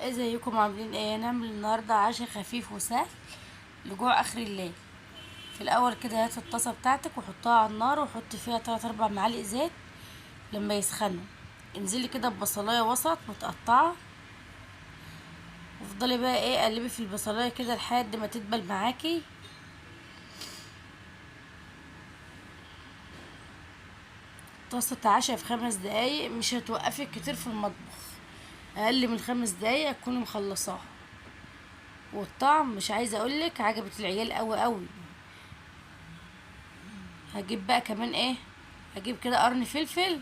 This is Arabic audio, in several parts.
ازيكم عاملين ايه؟ نعمل النهارده عشاء خفيف وسهل لجوع اخر الليل. في الاول كده هات الطاسه بتاعتك وحطها على النار وحط فيها 3 4 معالق زيت. لما يسخنوا انزلي كده ببصلايه وسط متقطعه، وافضلي بقى قلبي في البصلايه كده لحد ما تدبل معاكي. طاسه عشاء في 5 دقايق، مش هتوقفك كتير في المطبخ، اقل من 5 دقايق تكوني مخلصاها. والطعم مش عايزه اقولك عجبت العيال قوي قوي. هجيب بقى كمان هجيب كده قرن فلفل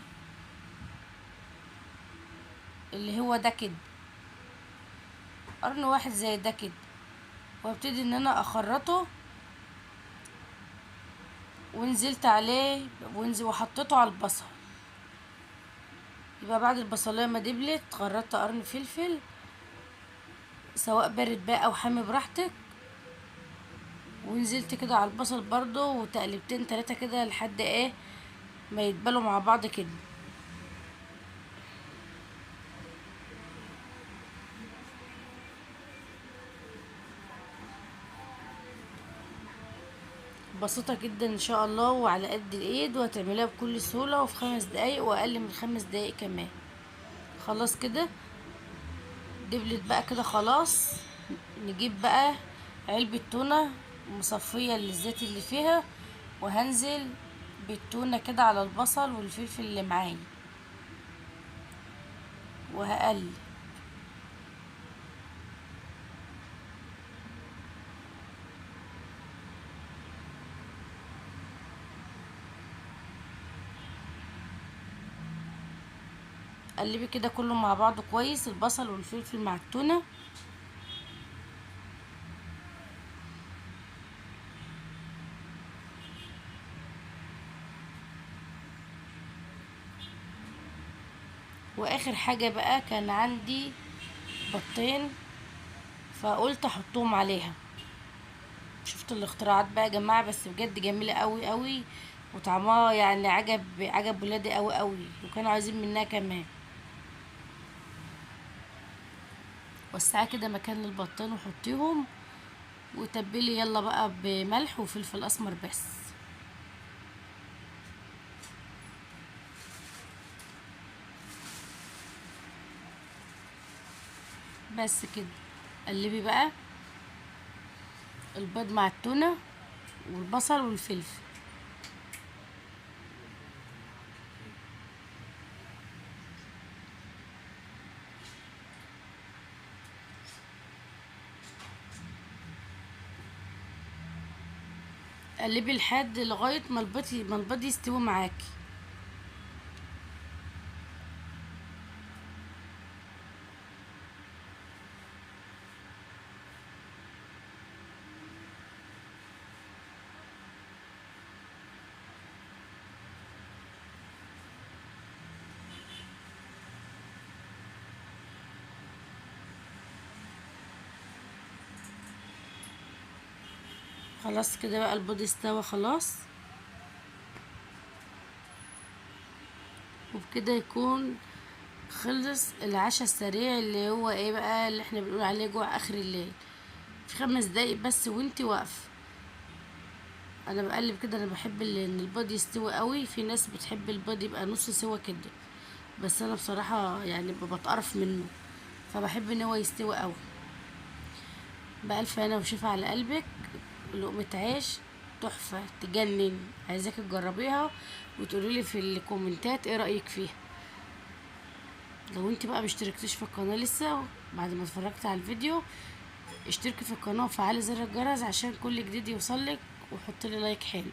اللي هو ده كده، قرن واحد زي ده كده، وابتدي ان انا اخرطه. ونزلت عليه وحطيته على البصل. يبقى بعد البصلايه ما دبلت خرطت قرن فلفل، سواء بارد بقى او حامي براحتك. ونزلت كده على البصل برضو وتقلبتين 3 كده لحد ما يتبلوا مع بعض كده. بسيطة جدا ان شاء الله وعلى قد الايد، وهتعمليها بكل سهولة وفي 5 دقايق واقل من 5 دقايق كمان. خلاص كده دبلت بقى كده خلاص. نجيب بقى علبة تونة مصفية للزيت اللي فيها، وهنزل بالتونة كده على البصل والفلفل اللي معايا وهقلب. قلبي كده كله مع بعضه كويس، البصل والفلفل مع التونة. واخر حاجة بقى كان عندي بطين، فقلت احطهم عليها. شفت الاختراعات بقى يا جماعة، بس بجد جميلة قوي قوي، وطعمها يعني عجب ولادي قوي قوي، وكانوا عايزين منها كمان. وسعي كده مكان البطين وحطيهم، وتبلي يلا بقى بملح وفلفل اسمر بس. بس كده قلبي بقى البيض مع التونة والبصل والفلفل. قلبي لحد لغاية ما البيض يستوي معاكي. خلاص كده بقى البيض استوى خلاص، وبكده يكون خلص العشاء السريع اللي هو بقى اللي احنا بنقول عليه جوع اخر الليل. في 5 دقايق بس وانتي واقفه. انا بقلب كده، انا بحب ان البيض يستوي قوي. في ناس بتحب البيض يبقى نص سوا كده، بس انا بصراحه يعني بتقرف منه، فبحب ان هو يستوي قوي. بألف هنا وشفا على قلبك. لقمة عيش تحفة تجنن، عايزاكي تجربيها وتقوليلي في الكومنتات ايه رأيك فيها. لو انت بقى مشتركتيش في القناة لسه بعد ما اتفرجت على الفيديو، اشتركي في القناة وفعلي زر الجرس عشان كل جديد يوصلك، وحطيلي لايك حلو.